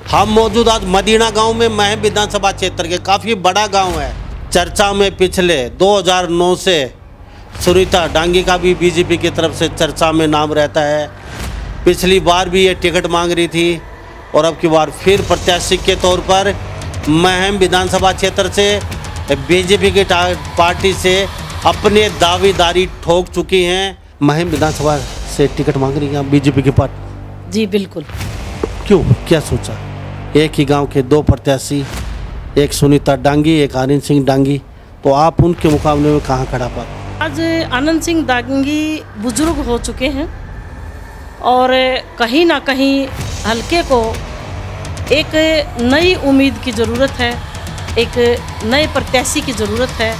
हम मौजूद आज मदीना गांव में महम विधानसभा क्षेत्र के काफ़ी बड़ा गांव है। चर्चा में पिछले 2009 से सुनीता डांगी का भी बीजेपी की तरफ से चर्चा में नाम रहता है। पिछली बार भी ये टिकट मांग रही थी और अब की बार फिर प्रत्याशी के तौर पर महम विधानसभा क्षेत्र से बीजेपी की पार्टी से अपने दावेदारी ठोक चुकी हैं। महम विधानसभा से टिकट मांग रही हैं बीजेपी की पार्टी? जी बिल्कुल। क्यों, क्या सोचा? एक ही गांव के दो प्रत्याशी, एक सुनीता डांगी, एक आनंद सिंह डांगी, तो आप उनके मुकाबले में कहाँ खड़ा पाते? आज आनंद सिंह डांगी बुजुर्ग हो चुके हैं और कहीं ना कहीं हल्के को एक नई उम्मीद की ज़रूरत है, एक नए प्रत्याशी की ज़रूरत है।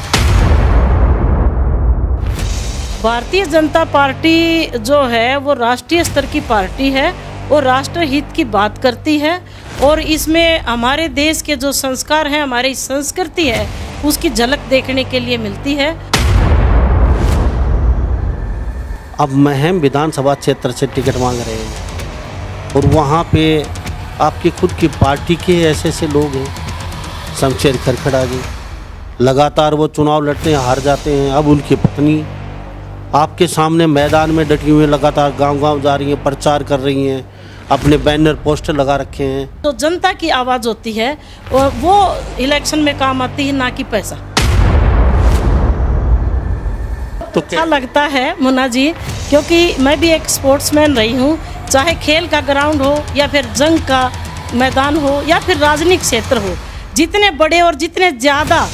भारतीय जनता पार्टी जो है वो राष्ट्रीय स्तर की पार्टी है और राष्ट्र हित की बात करती है और इसमें हमारे देश के जो संस्कार हैं, हमारी संस्कृति है, उसकी झलक देखने के लिए मिलती है। अब महम विधानसभा क्षेत्र से टिकट मांग रहे हैं और वहाँ पे आपकी खुद की पार्टी के ऐसे ऐसे लोग हैं, शमशेर खरखड़ा जी, लगातार वो चुनाव लड़ते हैं, हार जाते हैं। अब उनकी पत्नी आपके सामने मैदान में डटी हुई, लगातार गांव-गांव जा रही हैं, प्रचार कर रही हैं, अपने बैनर पोस्टर लगा रखे हैं। तो जनता की आवाज़ होती है और वो इलेक्शन में काम आती है, ना कि पैसा। तो अच्छा लगता है मुन्ना जी, क्योंकि मैं भी एक स्पोर्ट्समैन रही हूँ, चाहे खेल का ग्राउंड हो या फिर जंग का मैदान हो या फिर राजनीतिक क्षेत्र हो, जितने बड़े और जितने ज़्यादा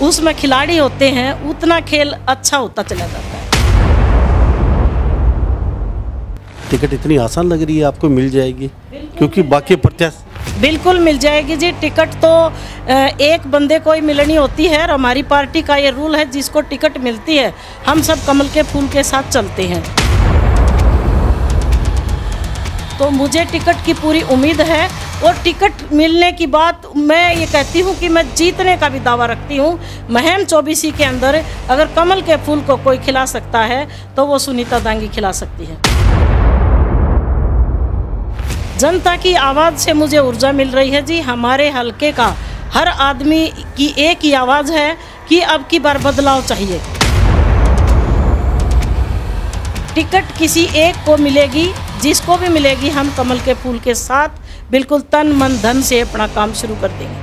उसमें खिलाड़ी होते हैं उतना खेल अच्छा होता चला जाता है। टिकट इतनी आसान लग रही है आपको मिल जाएगी? क्योंकि बाकी प्रत्याशी बिल्कुल मिल जाएगी जी। टिकट तो एक बंदे को ही मिलनी होती है और हमारी पार्टी का ये रूल है, जिसको टिकट मिलती है हम सब कमल के फूल के साथ चलते हैं। तो मुझे टिकट की पूरी उम्मीद है और टिकट मिलने की बात मैं ये कहती हूँ कि मैं जीतने का भी दावा रखती हूँ। महम 24 के अंदर अगर कमल के फूल को कोई खिला सकता है तो वो सुनीता डांगी खिला सकती है। जनता की आवाज़ से मुझे ऊर्जा मिल रही है जी। हमारे हलके का हर आदमी की एक ही आवाज़ है कि अब की बार बदलाव चाहिए। टिकट किसी एक को मिलेगी, जिसको भी मिलेगी हम कमल के फूल के साथ बिल्कुल तन मन धन से अपना काम शुरू कर देंगे।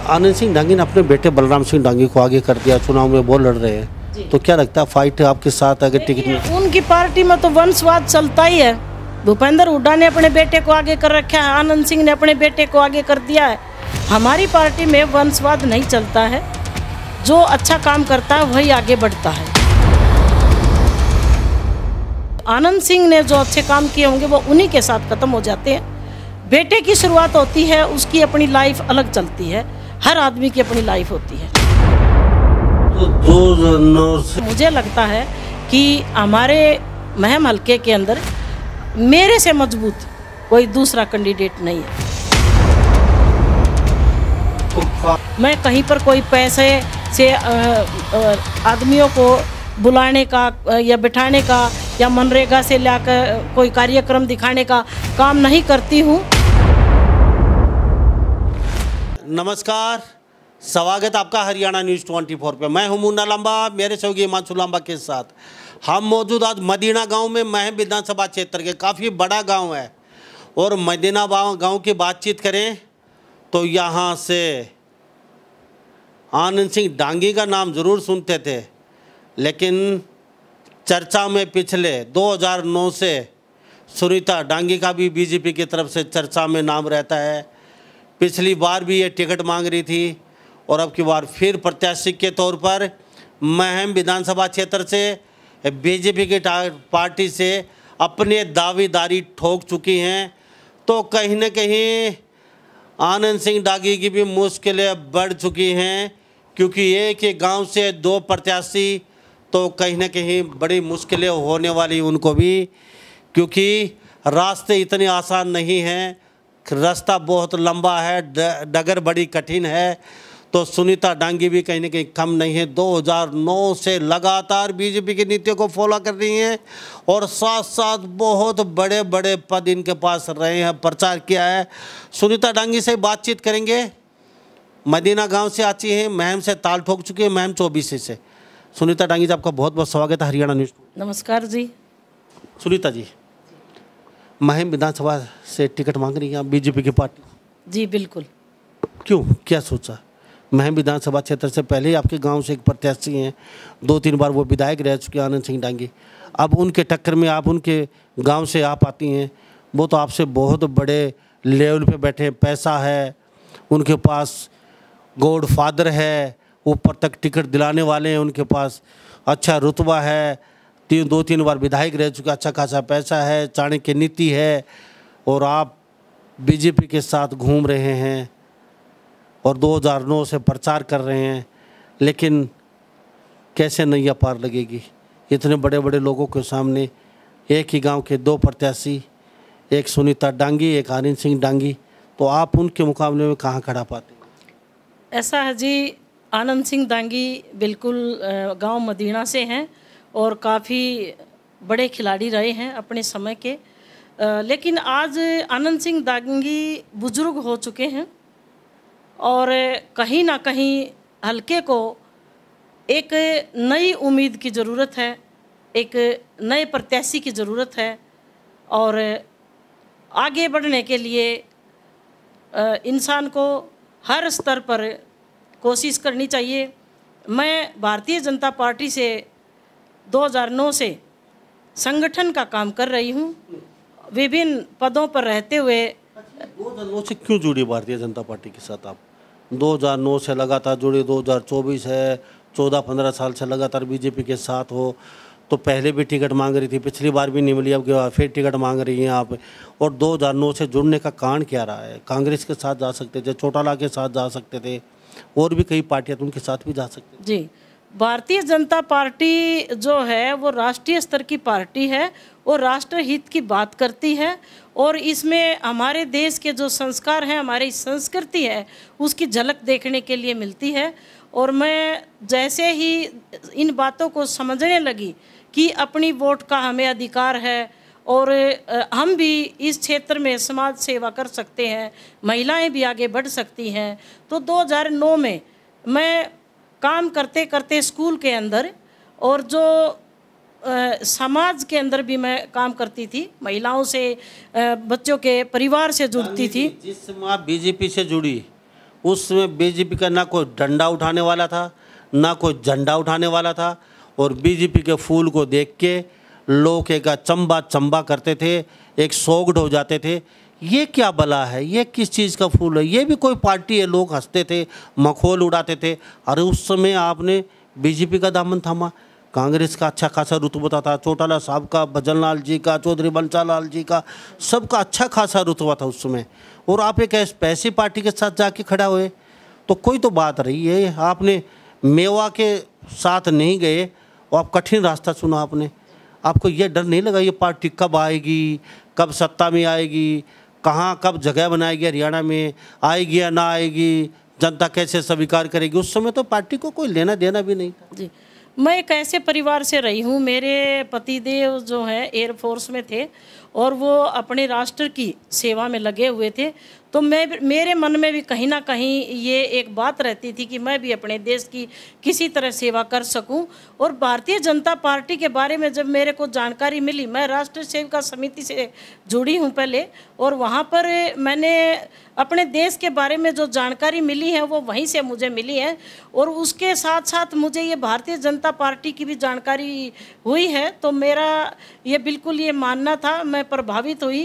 आनंद सिंह डांगी ने अपने बेटे बलराम सिंह डांगी को आगे कर दिया, चुनाव में वो लड़ रहे हैं, तो क्या लगता है फाइट आपके साथ अगर टिकट में? उनकी पार्टी में तो वंशवाद चलता ही है। भूपेंद्र हुड्डा ने अपने बेटे को आगे कर रखा है, आनंद सिंह ने अपने बेटे को आगे कर दिया है। हमारी पार्टी में वंशवाद नहीं चलता है, जो अच्छा काम करता है वही आगे बढ़ता है। आनंद सिंह ने जो अच्छे काम किए होंगे वो उन्हीं के साथ खत्म हो जाते हैं। बेटे की शुरुआत होती है, उसकी अपनी लाइफ अलग चलती है, हर आदमी की अपनी लाइफ होती है। तो मुझे लगता है कि हमारे महम हलके के अंदर मेरे से मजबूत कोई दूसरा कैंडिडेट नहीं है। मैं कहीं पर कोई पैसे से आदमियों को बुलाने का या बिठाने का या मनरेगा से लाकर कोई कार्यक्रम दिखाने का काम नहीं करती हूँ। नमस्कार, स्वागत आपका हरियाणा न्यूज़ 24 पे। मैं हूं मुन्ना लंबा, मेरे सहयोगी हिमांशु लंबा के साथ। हम मौजूद आज मदीना गांव में महम विधानसभा क्षेत्र के काफ़ी बड़ा गांव है और मदीना गांव की बातचीत करें तो यहाँ से आनंद सिंह डांगी का नाम ज़रूर सुनते थे, लेकिन चर्चा में पिछले 2009 से सुनीता डांगी का भी बीजेपी की तरफ से चर्चा में नाम रहता है। पिछली बार भी ये टिकट मांग रही थी और अब की बार फिर प्रत्याशी के तौर पर महम विधानसभा क्षेत्र से बीजेपी की पार्टी से अपने दावेदारी ठोक चुकी हैं। तो कहीं न कहीं आनंद सिंह डांगी की भी मुश्किलें बढ़ चुकी हैं, क्योंकि एक ही गांव से दो प्रत्याशी, तो कहीं न कहीं बड़ी मुश्किलें होने वाली उनको भी, क्योंकि रास्ते इतने आसान नहीं हैं, रास्ता बहुत लंबा है, डगर बड़ी कठिन है। तो सुनीता डांगी भी कहीं ना कहीं कम नहीं है। 2009 से लगातार बीजेपी की नीतियों को फॉलो कर रही हैं और साथ साथ बहुत बड़े बड़े पद इनके पास रहे हैं, प्रचार किया है। सुनीता डांगी से बातचीत करेंगे। मदीना गांव से आती हैं, महम से ताल ठोक चुकी है, महम 24 से। सुनीता डांगी जी, आपका बहुत बहुत स्वागत है हरियाणा न्यूज़। नमस्कार जी। सुनीता जी, महम विधानसभा से टिकट मांग रही हैं आप बीजेपी की पार्टी? जी बिल्कुल। क्यों, क्या सोचा? महम विधानसभा क्षेत्र से पहले ही आपके गांव से एक प्रत्याशी हैं, 2-3 बार वो विधायक रह चुके हैं, आनंद सिंह डांगी। अब उनके टक्कर में आप उनके गांव से आप आती हैं। वो तो आपसे बहुत बड़े लेवल पे बैठे हैं, पैसा है उनके पास, गॉड फादर है, ऊपर तक टिकट दिलाने वाले हैं उनके पास, अच्छा रुतबा है, 2-3 बार विधायक रह चुके, अच्छा खासा पैसा है, चाणक्य नीति है, और आप बीजेपी के साथ घूम रहे हैं और 2009 से प्रचार कर रहे हैं। लेकिन कैसे नैया पार लगेगी इतने बड़े बड़े लोगों के सामने? एक ही गांव के 2 प्रत्याशी, एक सुनीता डांगी, एक आनंद सिंह डांगी, तो आप उनके मुकाबले में कहाँ खड़ा पाते हैं? ऐसा है जी, आनंद सिंह डांगी बिल्कुल गांव मदीना से हैं और काफ़ी बड़े खिलाड़ी रहे हैं अपने समय के। लेकिन आज आनंद सिंह डांगी बुजुर्ग हो चुके हैं और कहीं ना कहीं हलके को एक नई उम्मीद की ज़रूरत है, एक नए प्रत्याशी की ज़रूरत है। और आगे बढ़ने के लिए इंसान को हर स्तर पर कोशिश करनी चाहिए। मैं भारतीय जनता पार्टी से 2009 से संगठन का काम कर रही हूँ, विभिन्न पदों पर रहते हुए। 2009 से क्यों जुड़ी भारतीय जनता पार्टी के साथ आप? 2009 से लगातार जुड़े, 2024 है, 14-15 साल से लगातार बीजेपी के साथ हो। तो पहले भी टिकट मांग रही थी, पिछली बार भी नहीं मिली, अब फिर टिकट मांग रही हैं आप। और 2009 से जुड़ने का कारण क्या रहा है? कांग्रेस के साथ जा सकते थे, चौटाला के साथ जा सकते थे, और भी कई पार्टियां तो उनके साथ भी जा सकते थे। जी, भारतीय जनता पार्टी जो है वो राष्ट्रीय स्तर की पार्टी है, वो राष्ट्र हित की बात करती है और इसमें हमारे देश के जो संस्कार हैं, हमारी संस्कृति है, उसकी झलक देखने के लिए मिलती है। और मैं जैसे ही इन बातों को समझने लगी कि अपनी वोट का हमें अधिकार है और हम भी इस क्षेत्र में समाज सेवा कर सकते हैं, महिलाएं भी आगे बढ़ सकती हैं, तो 2009 में मैं काम करते करते स्कूल के अंदर और जो समाज के अंदर भी मैं काम करती थी, महिलाओं से, बच्चों के परिवार से जुड़ती थी। जिस समय आप बीजेपी से जुड़ी उसमें बीजेपी का ना कोई डंडा उठाने वाला था, ना कोई झंडा उठाने वाला था, और बीजेपी के फूल को देख के लोग एक चंबा चंबा करते थे, एक सोगड हो जाते थे। ये क्या बला है, ये किस चीज़ का फूल है, ये भी कोई पार्टी है? लोग हंसते थे, मखौल उड़ाते थे। अरे उस समय आपने बीजेपी का दामन थामा, कांग्रेस का अच्छा खासा रुतबा था, चौटाला साहब का, भजन लाल जी का, चौधरी बंसल लाल जी का, सबका अच्छा खासा रुतबा था उस समय, और आप एक ऐसी पार्टी के साथ जाके खड़ा हुए, तो कोई तो बात रही है। आपने मेवा के साथ नहीं गए और आप कठिन रास्ता चुना आपने। आपको ये डर नहीं लगा ये पार्टी कब आएगी, कब सत्ता में आएगी, कहाँ कब जगह बनाएगी, हरियाणा में आएगी या ना आएगी, जनता कैसे स्वीकार करेगी? उस समय तो पार्टी को कोई लेना देना भी नहीं था। जी, मैं एक ऐसे परिवार से रही हूँ, मेरे पतिदेव जो हैं एयरफोर्स में थे और वो अपने राष्ट्र की सेवा में लगे हुए थे। तो मेरे मन में भी कहीं ना कहीं ये एक बात रहती थी कि मैं भी अपने देश की किसी तरह सेवा कर सकूं। और भारतीय जनता पार्टी के बारे में जब मेरे को जानकारी मिली, मैं राष्ट्रीय सेविका समिति से जुड़ी हूं पहले, और वहां पर मैंने अपने देश के बारे में जो जानकारी मिली है वो वहीं से मुझे मिली है। और उसके साथ साथ मुझे ये भारतीय जनता पार्टी की भी जानकारी हुई है। तो मेरा ये बिल्कुल ये मानना था, मैं प्रभावित हुई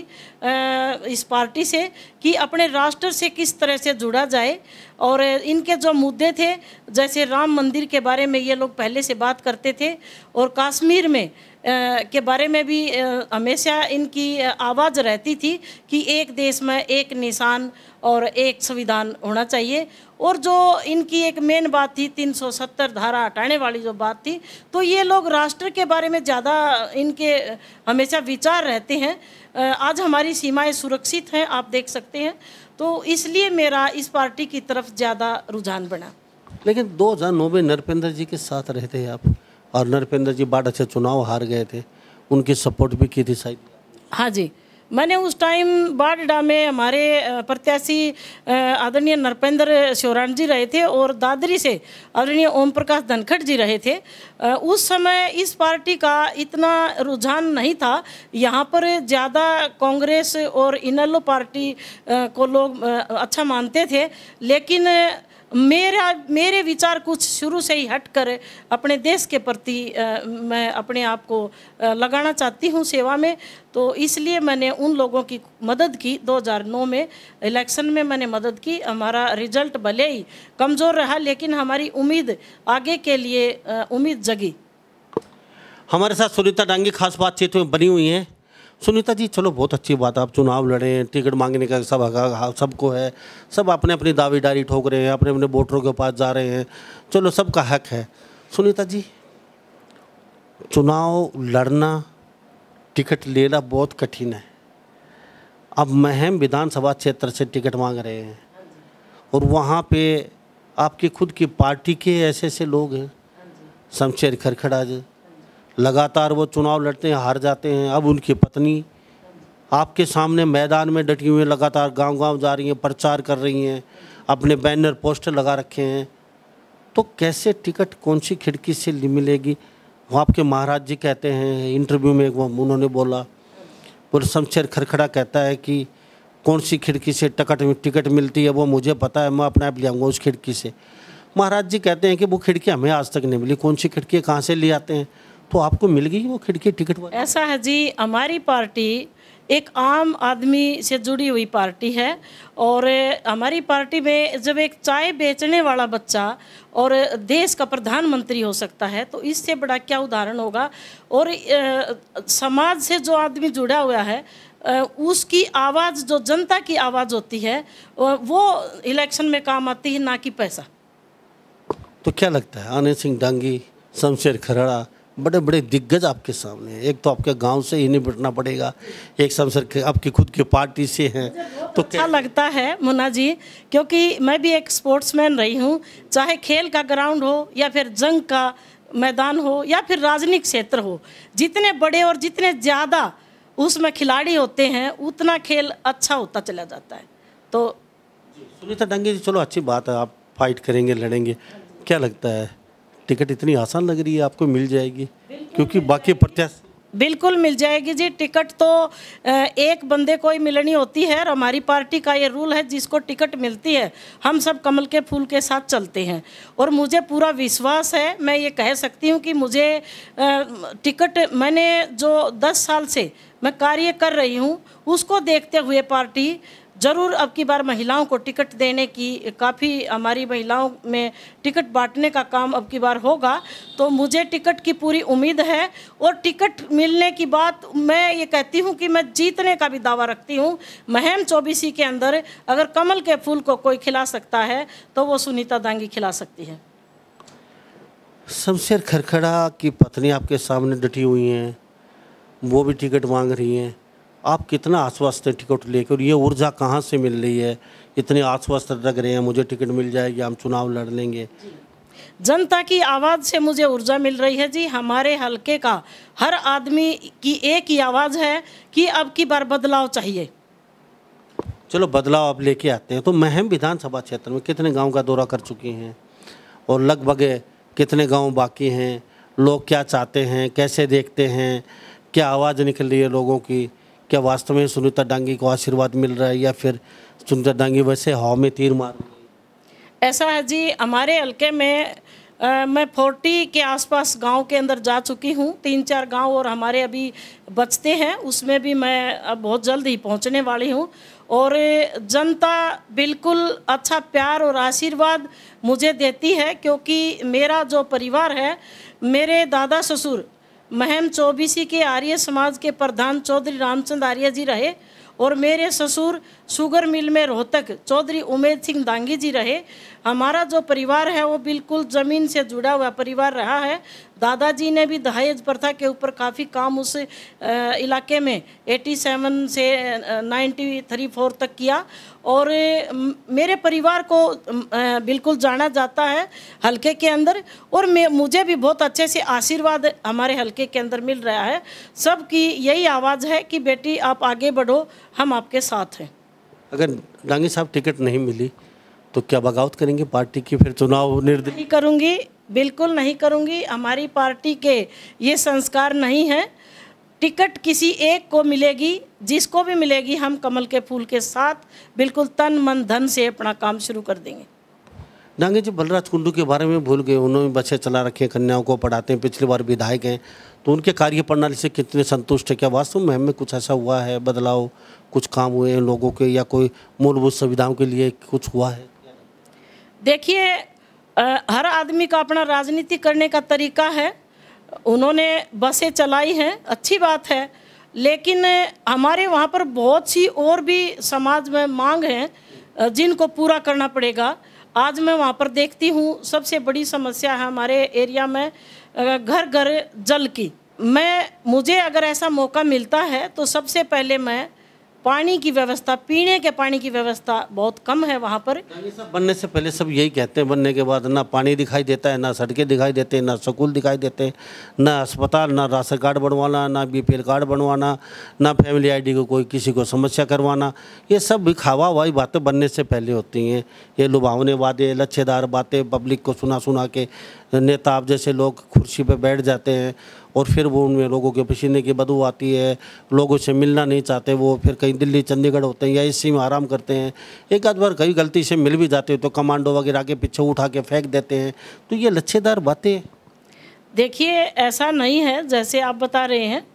इस पार्टी से कि अपने राष्ट्र से किस तरह से जुड़ा जाए। और इनके जो मुद्दे थे, जैसे राम मंदिर के बारे में ये लोग पहले से बात करते थे, और कश्मीर में के बारे में भी हमेशा इनकी आवाज़ रहती थी कि एक देश में एक निशान और एक संविधान होना चाहिए। और जो इनकी एक मेन बात थी 370 धारा हटाने वाली जो बात थी, तो ये लोग राष्ट्र के बारे में ज़्यादा इनके हमेशा विचार रहते हैं। आज हमारी सीमाएं सुरक्षित हैं, आप देख सकते हैं, तो इसलिए मेरा इस पार्टी की तरफ ज़्यादा रुझान बना। लेकिन 2009 में नरपेंद्र जी के साथ रहे थे आप, और नरपेंद्र जी बाढ़ से चुनाव हार गए थे, उनकी सपोर्ट भी की थी शायद। हाँ जी, मैंने उस टाइम बाढ़ में हमारे प्रत्याशी आदरणीय नरपेंद्र श्योराण जी रहे थे और दादरी से आदरणीय ओम प्रकाश धनखड़ जी रहे थे। उस समय इस पार्टी का इतना रुझान नहीं था, यहाँ पर ज़्यादा कांग्रेस और इनेलो पार्टी को लोग अच्छा मानते थे। लेकिन मेरे विचार कुछ शुरू से ही हटकर अपने देश के प्रति मैं अपने आप को लगाना चाहती हूँ सेवा में, तो इसलिए मैंने उन लोगों की मदद की। 2009 में इलेक्शन में मैंने मदद की। हमारा रिजल्ट भले ही कमज़ोर रहा, लेकिन हमारी उम्मीद आगे के लिए उम्मीद जगी। हमारे साथ सुनीता डांगी खास बातचीत में बनी हुई हैं। सुनीता जी, चलो बहुत अच्छी बात, आप चुनाव लड़े, टिकट मांगने का सब हक सबको है, सब अपने अपनी दावेदारी ठोक रहे हैं, अपने अपने वोटरों के पास जा रहे हैं, चलो सबका हक है। सुनीता जी, चुनाव लड़ना, टिकट लेना बहुत कठिन है। अब महम विधानसभा क्षेत्र से टिकट मांग रहे हैं और वहाँ पे आपकी खुद की पार्टी के ऐसे ऐसे लोग हैं, शमशेर खरखड़ा जी, लगातार वो चुनाव लड़ते हैं, हार जाते हैं। अब उनकी पत्नी आपके सामने मैदान में डटी हुई है, लगातार गांव-गांव जा रही हैं, प्रचार कर रही हैं, अपने बैनर पोस्टर लगा रखे हैं। तो कैसे टिकट कौन सी खिड़की से मिलेगी? वो आपके महाराज जी कहते हैं, इंटरव्यू में वो उन्होंने बोला, और शमशेर खरखड़ा कहता है कि कौन सी खिड़की से टिकट मिलती है वो मुझे पता है, मैं अपने आप ले आऊँगा उस खिड़की से। महाराज जी कहते हैं कि वो खिड़की हमें आज तक नहीं मिली, कौन सी खिड़की कहाँ से ले आते हैं? तो आपको मिल गई वो खिड़की टिकट वाली? ऐसा है जी, हमारी पार्टी एक आम आदमी से जुड़ी हुई पार्टी है, और हमारी पार्टी में जब एक चाय बेचने वाला बच्चा और देश का प्रधानमंत्री हो सकता है, तो इससे बड़ा क्या उदाहरण होगा। और समाज से जो आदमी जुड़ा हुआ है, उसकी आवाज़, जो जनता की आवाज़ होती है, वो इलेक्शन में काम आती है, ना कि पैसा। तो क्या लगता है, आनंद सिंह डांगी, शमशेर खरखड़ा, बड़े बड़े दिग्गज आपके सामने हैं, एक तो आपके गांव से ही निपटना पड़ेगा, एक शमशेर आपकी खुद की पार्टी से हैं, तो अच्छा लगता है मुन्ना जी, क्योंकि मैं भी एक स्पोर्ट्समैन रही हूँ। चाहे खेल का ग्राउंड हो या फिर जंग का मैदान हो या फिर राजनीतिक क्षेत्र हो, जितने बड़े और जितने ज़्यादा उसमें खिलाड़ी होते हैं, उतना खेल अच्छा होता चला जाता है। तो सुनीता डांगी जी, चलो अच्छी बात है, आप फाइट करेंगे, लड़ेंगे। क्या लगता है, टिकट इतनी आसान लग रही है आपको, मिल जाएगी? क्योंकि बाकी प्रत्याशी बिल्कुल मिल जाएगी जी। टिकट तो एक बंदे को ही मिलनी होती है, और हमारी पार्टी का ये रूल है, जिसको टिकट मिलती है हम सब कमल के फूल के साथ चलते हैं। और मुझे पूरा विश्वास है, मैं ये कह सकती हूँ कि मुझे टिकट, मैंने जो 10 साल से मैं कार्य कर रही हूँ, उसको देखते हुए पार्टी ज़रूर अब की बार महिलाओं को टिकट देने की, काफ़ी हमारी महिलाओं में टिकट बांटने का काम अब की बार होगा। तो मुझे टिकट की पूरी उम्मीद है, और टिकट मिलने की बात मैं ये कहती हूँ कि मैं जीतने का भी दावा रखती हूँ। महम 24 के अंदर अगर कमल के फूल को कोई खिला सकता है, तो वो सुनीता डांगी खिला सकती है। शमशेर खरखड़ा की पत्नी आपके सामने डटी हुई हैं, वो भी टिकट मांग रही हैं, आप कितना आश्वस्त हैं टिकट लेकर? और ये ऊर्जा कहाँ से मिल रही है, इतने आश्वस्त लग रहे हैं, मुझे टिकट मिल जाएगी, हम चुनाव लड़ लेंगे? जनता की आवाज़ से मुझे ऊर्जा मिल रही है जी। हमारे हलके का हर आदमी की एक ही आवाज़ है कि अब की बार बदलाव चाहिए। चलो बदलाव आप लेके आते हैं। तो महम विधानसभा क्षेत्र में कितने गांव का दौरा कर चुकी हैं, और लगभग कितने गांव बाकी हैं? लोग क्या चाहते हैं, कैसे देखते हैं, क्या आवाज़ निकल रही है लोगों की? क्या वास्तव में सुनीता डांगी को आशीर्वाद मिल रहा है, या फिर सुनीता डांगी वैसे हवा में तीर मार रही है? ऐसा है जी, हमारे हलके में मैं 40 के आसपास गांव के अंदर जा चुकी हूं। 3-4 गांव और हमारे अभी बचते हैं, उसमें भी मैं अब बहुत जल्द ही पहुंचने वाली हूं। और जनता बिल्कुल अच्छा प्यार और आशीर्वाद मुझे देती है, क्योंकि मेरा जो परिवार है, मेरे दादा ससुर महम 24 के आर्य समाज के प्रधान चौधरी रामचंद्र आर्य जी रहे, और मेरे ससुर शुगर मिल में रोहतक चौधरी उमेद सिंह दांगी जी रहे। हमारा जो परिवार है वो बिल्कुल ज़मीन से जुड़ा हुआ परिवार रहा है। दादाजी ने भी दहेज प्रथा के ऊपर काफ़ी काम उस इलाके में 87 से 93-94 तक किया और मेरे परिवार को बिल्कुल जाना जाता है हलके के अंदर और मुझे भी बहुत अच्छे से आशीर्वाद हमारे हलके के अंदर मिल रहा है। सबकी यही आवाज़ है कि बेटी आप आगे बढ़ो, हम आपके साथ हैं। अगर डांगी साहब टिकट नहीं मिली तो क्या बगावत करेंगे पार्टी की, फिर चुनाव निर्दलीय? नहीं करूँगी, बिल्कुल नहीं करूँगी। हमारी पार्टी के ये संस्कार नहीं है। टिकट किसी एक को मिलेगी, जिसको भी मिलेगी हम कमल के फूल के साथ बिल्कुल तन मन धन से अपना काम शुरू कर देंगे। डांगी जी बलराज कुंडू के बारे में भूल गए, उन्होंने बसें चला रखी हैं, कन्याओं को पढ़ाते हैं, पिछली बार विधायक हैं, तो उनके कार्य प्रणाली से कितने संतुष्ट है? क्या वास्तव में हमें कुछ ऐसा हुआ है, बदलाव कुछ काम हुए हैं लोगों के, या कोई मूलभूत सुविधाओं के लिए कुछ हुआ है? देखिए, हर आदमी का अपना राजनीति करने का तरीका है। उन्होंने बसें चलाई हैं, अच्छी बात है, लेकिन हमारे वहाँ पर बहुत सी और भी समाज में मांग हैं जिनको पूरा करना पड़ेगा। आज मैं वहाँ पर देखती हूँ सबसे बड़ी समस्या है हमारे एरिया में घर घर जल की। मुझे अगर ऐसा मौका मिलता है तो सबसे पहले मैं पानी की व्यवस्था, पीने के पानी की व्यवस्था बहुत कम है वहाँ पर। बनने से पहले सब यही कहते हैं, बनने के बाद ना पानी दिखाई देता है, ना सड़कें दिखाई देते हैं, ना स्कूल दिखाई देते हैं, ना अस्पताल, ना राशन कार्ड बनवाना, ना बीपीएल कार्ड बनवाना, ना फैमिली आईडी को कोई किसी को समस्या करवाना। ये सब भी खावा हुई बातें बनने से पहले होती हैं। ये लुभावने बातें, लच्छेदार बातें पब्लिक को सुना सुना के नेता आप जैसे लोग कुर्सी पर बैठ जाते हैं और फिर वो उनमें लोगों के पसीने की बदबू आती है, लोगों से मिलना नहीं चाहते, वो फिर कहीं दिल्ली चंडीगढ़ होते हैं या इसी में आराम करते हैं। एक आध बार कहीं गलती से मिल भी जाते हैं तो कमांडो वगैरह के पीछे उठा के फेंक देते हैं। तो ये लच्छेदार बातें। देखिए, ऐसा नहीं है जैसे आप बता रहे हैं।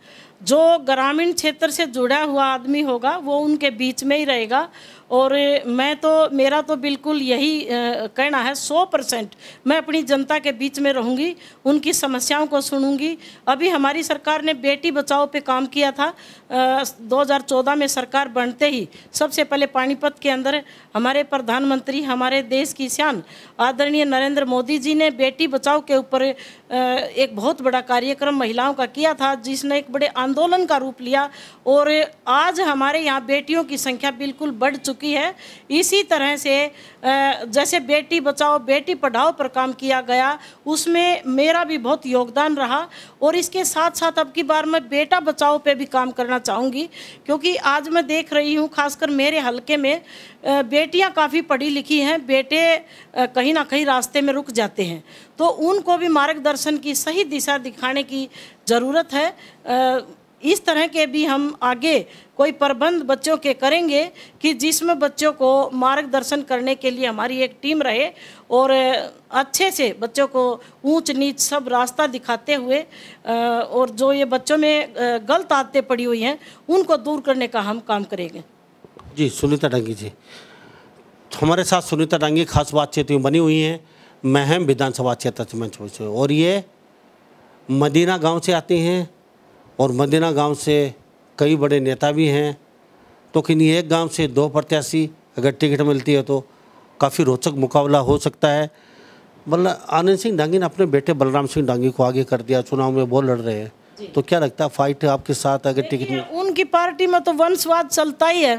जो ग्रामीण क्षेत्र से जुड़ा हुआ आदमी होगा वो उनके बीच में ही रहेगा और मेरा तो बिल्कुल यही कहना है 100% मैं अपनी जनता के बीच में रहूँगी, उनकी समस्याओं को सुनूंगी। अभी हमारी सरकार ने बेटी बचाओ पे काम किया था। 2014 में सरकार बनते ही सबसे पहले पानीपत के अंदर हमारे प्रधानमंत्री, हमारे देश की शान आदरणीय नरेंद्र मोदी जी ने बेटी बचाओ के ऊपर एक बहुत बड़ा कार्यक्रम महिलाओं का किया था, जिसने एक बड़े आंदोलन का रूप लिया और आज हमारे यहाँ बेटियों की संख्या बिल्कुल बढ़ चुकी है। इसी तरह से जैसे बेटी बचाओ बेटी पढ़ाओ पर काम किया गया, उसमें मेरा भी बहुत योगदान रहा और इसके साथ साथ अब की बार मैं बेटा बचाओ पे भी काम करना चाहूँगी, क्योंकि आज मैं देख रही हूँ खासकर मेरे हलके में बेटियाँ काफ़ी पढ़ी लिखी हैं, बेटे कहीं ना कहीं रास्ते में रुक जाते हैं, तो उनको भी मार्गदर्शन की सही दिशा दिखाने की ज़रूरत है। इस तरह के भी हम आगे कोई प्रबंध बच्चों के करेंगे कि जिसमें बच्चों को मार्गदर्शन करने के लिए हमारी एक टीम रहे और अच्छे से बच्चों को ऊंच नीच सब रास्ता दिखाते हुए और जो ये बच्चों में गलत आदतें पड़ी हुई हैं उनको दूर करने का हम काम करेंगे। जी सुनीता डांगी जी, हमारे साथ सुनीता डांगी खास बातचीत बनी हुई हैं महम विधानसभा क्षेत्र मंच से, और ये मदीना गांव से आती हैं और मदीना गांव से कई बड़े नेता भी हैं। तो किन्हीं एक गांव से दो प्रत्याशी अगर टिकट मिलती है तो काफ़ी रोचक मुकाबला हो सकता है। आनंद सिंह डांगी ने अपने बेटे बलराम सिंह डांगी को आगे कर दिया, चुनाव में वो लड़ रहे हैं, तो क्या लगता है फाइट आपके साथ अगर टिकट में? उनकी पार्टी में तो वंशवाद चलता ही है।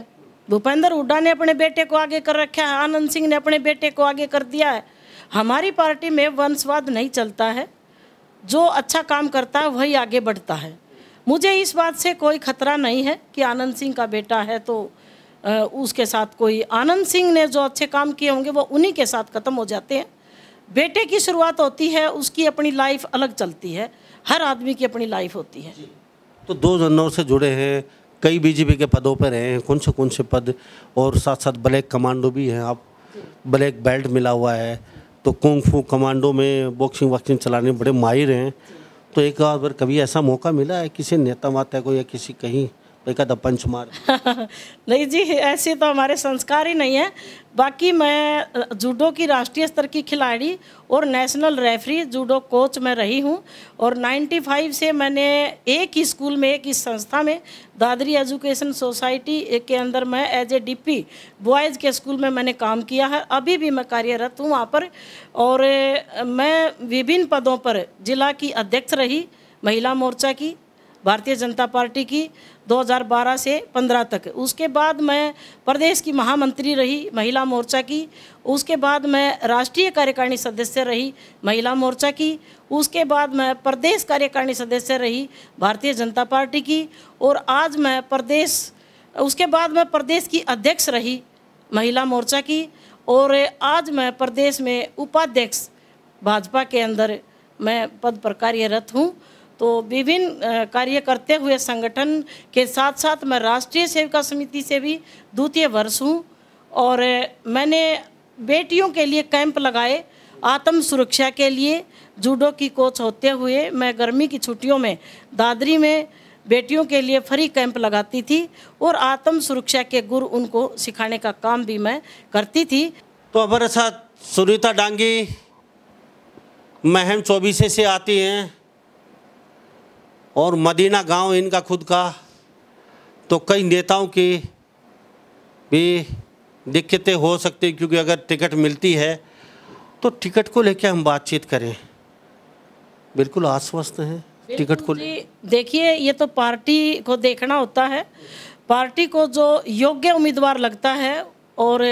भूपेंद्र हुड्डा ने अपने बेटे को आगे कर रखा है, आनंद सिंह ने अपने बेटे को आगे कर दिया है। हमारी पार्टी में वंशवाद नहीं चलता है, जो अच्छा काम करता है वही आगे बढ़ता है। मुझे इस बात से कोई खतरा नहीं है कि आनंद सिंह का बेटा है तो उसके साथ कोई, आनंद सिंह ने जो अच्छे काम किए होंगे वो उन्हीं के साथ ख़त्म हो जाते हैं। बेटे की शुरुआत होती है, उसकी अपनी लाइफ अलग चलती है, हर आदमी की अपनी लाइफ होती है। तो 2 जनवरी से जुड़े हैं, कई बीजेपी के पदों पर रहे हैं, कौन से पद, और साथ साथ ब्लैक कमांडो भी हैं, आप ब्लैक बेल्ट मिला हुआ है, तो कुंग फू कमांडो में बॉक्सिंग वॉक्सिंग चलाने में बड़े माहिर हैं। तो एक बार कभी ऐसा मौका मिला है किसी नेता माता को या किसी कहीं एक आधा पंच मार? नहीं जी, ऐसे तो हमारे संस्कार ही नहीं है। बाकी मैं जूडो की राष्ट्रीय स्तर की खिलाड़ी और नेशनल रेफरी जूडो कोच मैं रही हूँ। और 95 से मैंने एक ही स्कूल में, एक ही संस्था में, दादरी एजुकेशन सोसाइटी के अंदर मैं एज ए डीपी बॉयज़ के स्कूल में मैंने काम किया है। अभी भी मैं कार्यरत हूँ वहाँ पर। और मैं विभिन्न पदों पर जिला की अध्यक्ष रही महिला मोर्चा की, भारतीय जनता पार्टी की 2012 से 15 तक। उसके बाद मैं प्रदेश की महामंत्री रही महिला मोर्चा की। उसके बाद मैं राष्ट्रीय कार्यकारिणी सदस्य रही महिला मोर्चा की। उसके बाद मैं प्रदेश कार्यकारिणी सदस्य रही भारतीय जनता पार्टी की। और आज मैं उसके बाद मैं प्रदेश की अध्यक्ष रही महिला मोर्चा की। और आज मैं प्रदेश में उपाध्यक्ष भाजपा के अंदर मैं पद पर कार्यरत हूँ। तो विभिन्न कार्य करते हुए संगठन के साथ साथ मैं राष्ट्रीय सेविका समिति से भी द्वितीय वर्ष हूँ। और मैंने बेटियों के लिए कैंप लगाए आत्म सुरक्षा के लिए। जूडो की कोच होते हुए मैं गर्मी की छुट्टियों में दादरी में बेटियों के लिए फ्री कैंप लगाती थी और आत्म सुरक्षा के गुर उनको सिखाने का काम भी मैं करती थी। तो हमारे साथ सुनीता डांगी महम 24 से आती हैं और मदीना गांव इनका खुद का। तो कई नेताओं की भी दिक्कतें हो सकती क्योंकि अगर टिकट मिलती है तो टिकट को लेकर हम बातचीत करें। बिल्कुल आश्वस्त हैं टिकट को लेकर? देखिए, ये तो पार्टी को देखना होता है। पार्टी को जो योग्य उम्मीदवार लगता है और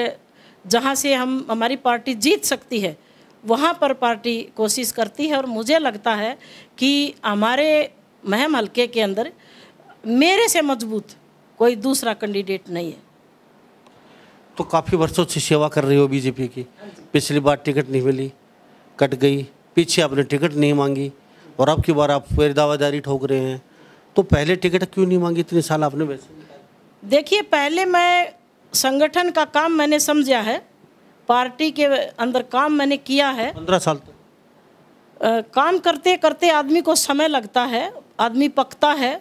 जहाँ से हमारी पार्टी जीत सकती है वहाँ पर पार्टी कोशिश करती है। और मुझे लगता है कि हमारे महम हलके के अंदर मेरे से मजबूत कोई दूसरा कैंडिडेट नहीं है। तो काफ़ी वर्षों से सेवा कर रही हो बीजेपी की। पिछली बार टिकट नहीं मिली, कट गई, पीछे आपने टिकट नहीं मांगी और अब की बार आप फिर दावेदारी ठोक रहे हैं। तो पहले टिकट क्यों नहीं मांगी इतने साल आपने? वैसे देखिए, पहले मैं संगठन का काम मैंने समझा है, पार्टी के अंदर काम मैंने किया है। 15 साल तक काम करते करते आदमी को समय लगता है, आदमी पकता है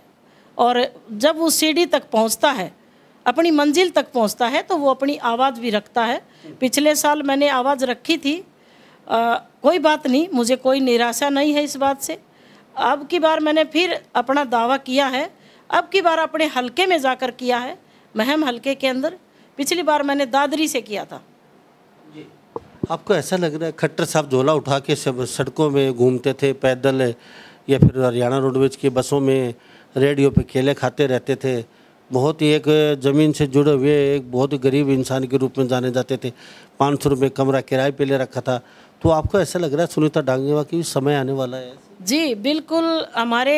और जब वो सीढ़ी तक पहुंचता है, अपनी मंजिल तक पहुंचता है, तो वो अपनी आवाज़ भी रखता है। पिछले साल मैंने आवाज़ रखी थी। कोई बात नहीं, मुझे कोई निराशा नहीं है इस बात से। अब की बार मैंने फिर अपना दावा किया है। अब की बार अपने हलके में जाकर किया है, महम हलके के अंदर। पिछली बार मैंने दादरी से किया था। आपको ऐसा लग रहा है खट्टर साहब झोला उठा के सब सड़कों में घूमते थे, पैदल या फिर हरियाणा रोडवेज की बसों में रेडियो पे केले खाते रहते थे, बहुत ही एक ज़मीन से जुड़े हुए एक बहुत ही गरीब इंसान के रूप में जाने जाते थे, 500 रुपये कमरा किराए पे ले रखा था। तो आपको ऐसा लग रहा है सुनीता डांगीवा की समय आने वाला है? जी बिल्कुल। हमारे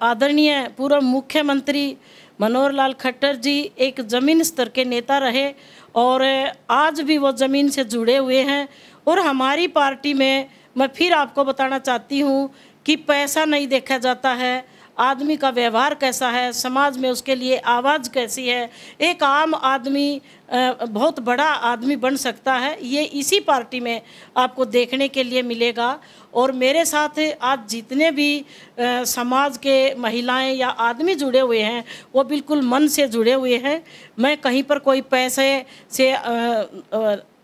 आदरणीय पूर्व मुख्यमंत्री मनोहर लाल खट्टर जी एक ज़मीन स्तर के नेता रहे और आज भी वो ज़मीन से जुड़े हुए हैं। और हमारी पार्टी में मैं फिर आपको बताना चाहती हूँ कि पैसा नहीं देखा जाता है, आदमी का व्यवहार कैसा है, समाज में उसके लिए आवाज़ कैसी है। एक आम आदमी बहुत बड़ा आदमी बन सकता है, ये इसी पार्टी में आपको देखने के लिए मिलेगा। और मेरे साथ आज जितने भी समाज के महिलाएं या आदमी जुड़े हुए हैं वो बिल्कुल मन से जुड़े हुए हैं। मैं कहीं पर कोई पैसे से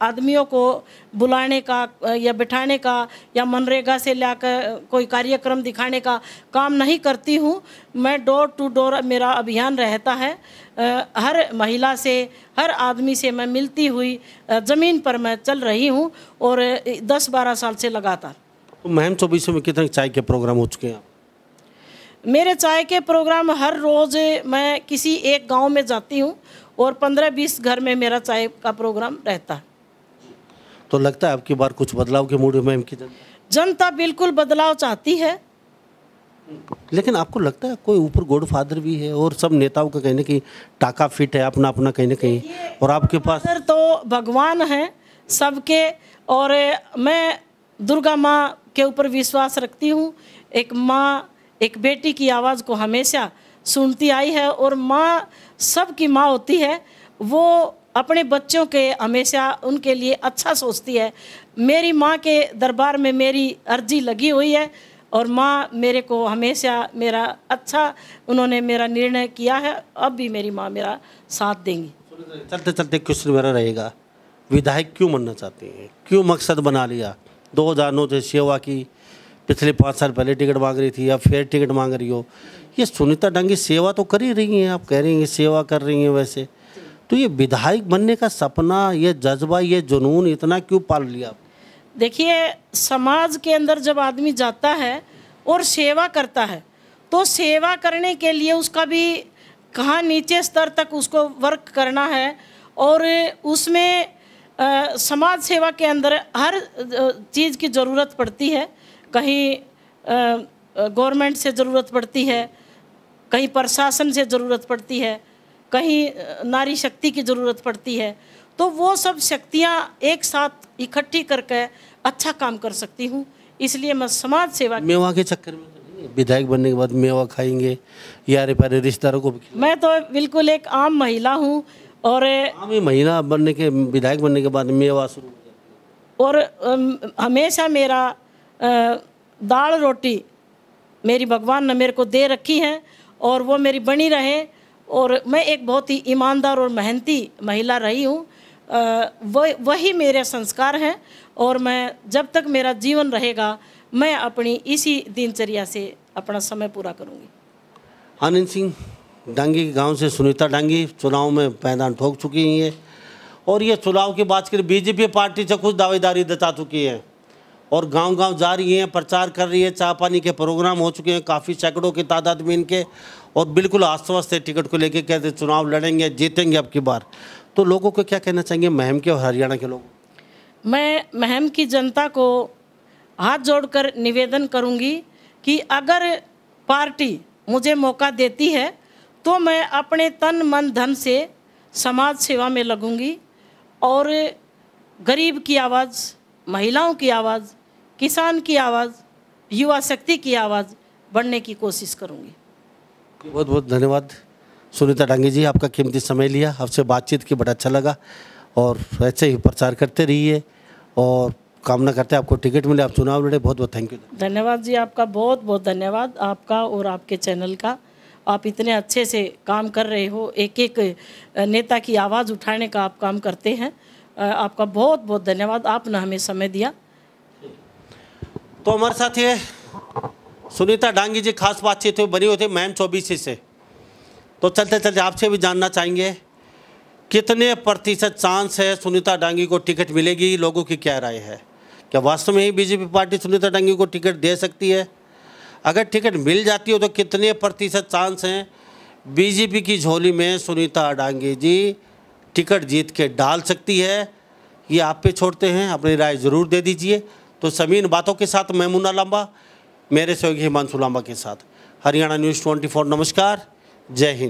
आदमियों को बुलाने का या बिठाने का या मनरेगा से लाकर कोई कार्यक्रम दिखाने का काम नहीं करती हूँ। मैं डोर टू डोर मेरा अभियान रहता है। हर महिला से, हर आदमी से मैं मिलती हुई ज़मीन पर मैं चल रही हूँ और 10-12 साल से लगातार। तो महम 24 में कितने चाय के प्रोग्राम हो चुके हैं? मेरे चाय के प्रोग्राम हर रोज़ मैं किसी एक गांव में जाती हूं और 15-20 घर में मेरा चाय का प्रोग्राम रहता है। तो लगता है आपकी बार कुछ बदलाव के मूड में की जनता बिल्कुल बदलाव चाहती है। लेकिन आपको लगता है कोई ऊपर गॉड फादर भी है और सब नेताओं का कहने की टाका फिट है अपना अपना कहीं ना कहीं, और आपके पास तो भगवान हैं सबके। और मैं दुर्गा माँ के ऊपर विश्वास रखती हूँ। एक माँ एक बेटी की आवाज़ को हमेशा सुनती आई है और माँ सबकी माँ होती है, वो अपने बच्चों के हमेशा उनके लिए अच्छा सोचती है। मेरी माँ के दरबार में मेरी अर्जी लगी हुई है, और माँ मेरे को हमेशा मेरा अच्छा उन्होंने मेरा निर्णय किया है। अब भी मेरी माँ मेरा साथ देंगी। चलते चलते क्वेश्चन मेरा रहेगा, विधायक क्यों बनना चाहती हैं, क्यों मकसद बना लिया? 2009 से सेवा की, पिछले 5 साल पहले टिकट मांग रही थी, अब फिर टिकट मांग रही हो। ये सुनीता डांगी सेवा तो कर ही रही हैं, आप कह रही हैं सेवा कर रही हैं, वैसे तो ये विधायक बनने का सपना, ये जज्बा, ये जुनून इतना क्यों पाल लिया? देखिए, समाज के अंदर जब आदमी जाता है और सेवा करता है तो सेवा करने के लिए उसका भी कहाँ नीचे स्तर तक उसको वर्क करना है। और उसमें समाज सेवा के अंदर हर चीज़ की ज़रूरत पड़ती है। कहीं गवर्नमेंट से ज़रूरत पड़ती है, कहीं प्रशासन से ज़रूरत पड़ती है, कहीं नारी शक्ति की ज़रूरत पड़ती है। तो वो सब शक्तियाँ एक साथ इकट्ठी करके अच्छा काम कर सकती हूँ, इसलिए मैं समाज सेवा। मेवा के चक्कर में विधायक बनने के बाद मेवा खाएंगे या रेपारे रिश्तेदारों को? मैं तो बिल्कुल एक आम महिला हूँ और आम महिला बनने के, विधायक बनने के बाद मेवा शुरू हो जाती है। और हमेशा मेरा दाल रोटी मेरी भगवान ने मेरे को दे रखी है और वो मेरी बनी रहे। और मैं एक बहुत ही ईमानदार और मेहनती महिला रही हूँ, वही मेरे संस्कार हैं। और मैं जब तक मेरा जीवन रहेगा मैं अपनी इसी दिनचर्या से अपना समय पूरा करूँगी। आनंद सिंह डांगी के गांव से सुनीता डांगी चुनाव में मैदान ठोक चुकी हैं और ये चुनाव की बात करें बीजेपी पार्टी से कुछ दावेदारी जता चुकी है और गांव-गांव जा रही हैं, प्रचार कर रही है। चाय पानी के प्रोग्राम हो चुके हैं काफ़ी, सैकड़ों की तादाद में इनके, और बिल्कुल आश्वस्त है टिकट को लेके, कहते चुनाव लड़ेंगे, जीतेंगे अब की बार। तो लोगों को क्या कहना चाहेंगे, महम के और हरियाणा के लोग? मैं महम की जनता को हाथ जोड़कर निवेदन करूंगी कि अगर पार्टी मुझे मौका देती है तो मैं अपने तन मन धन से समाज सेवा में लगूंगी और गरीब की आवाज़, महिलाओं की आवाज़, किसान की आवाज़, युवा शक्ति की आवाज़ बढ़ने की कोशिश करूंगी। बहुत बहुत धन्यवाद सुनीता डांगी जी, आपका कीमती समय लिया, आपसे बातचीत की बड़ा अच्छा लगा और ऐसे ही प्रचार करते रहिए और कामना करते हैं आपको टिकट मिले, आप चुनाव लड़े। बहुत बहुत थैंक यू। धन्यवाद जी, आपका बहुत बहुत धन्यवाद, आपका और आपके चैनल का। आप इतने अच्छे से काम कर रहे हो, एक एक नेता की आवाज़ उठाने का आप काम करते हैं। आपका बहुत बहुत धन्यवाद, आपने हमें समय दिया। तो हमारे साथ ये सुनीता डांगी जी खास बातचीत हुई बनी हुई थी महम 24 से। तो चलते चलते आपसे भी जानना चाहेंगे कितने प्रतिशत चांस है सुनीता डांगी को टिकट मिलेगी, लोगों की क्या राय है? क्या वास्तव में ही बीजेपी पार्टी सुनीता डांगी को टिकट दे सकती है? अगर टिकट मिल जाती हो तो कितने प्रतिशत चांस हैं बीजेपी की झोली में सुनीता डांगी जी टिकट जीत के डाल सकती है? ये आप पे छोड़ते हैं, अपनी राय ज़रूर दे दीजिए। तो सभी इन बातों के साथ मैमुना लांबा, मेरे सहयोगी हिमांशु लांबा के साथ, हरियाणा न्यूज़ 24, नमस्कार, जय हिंद।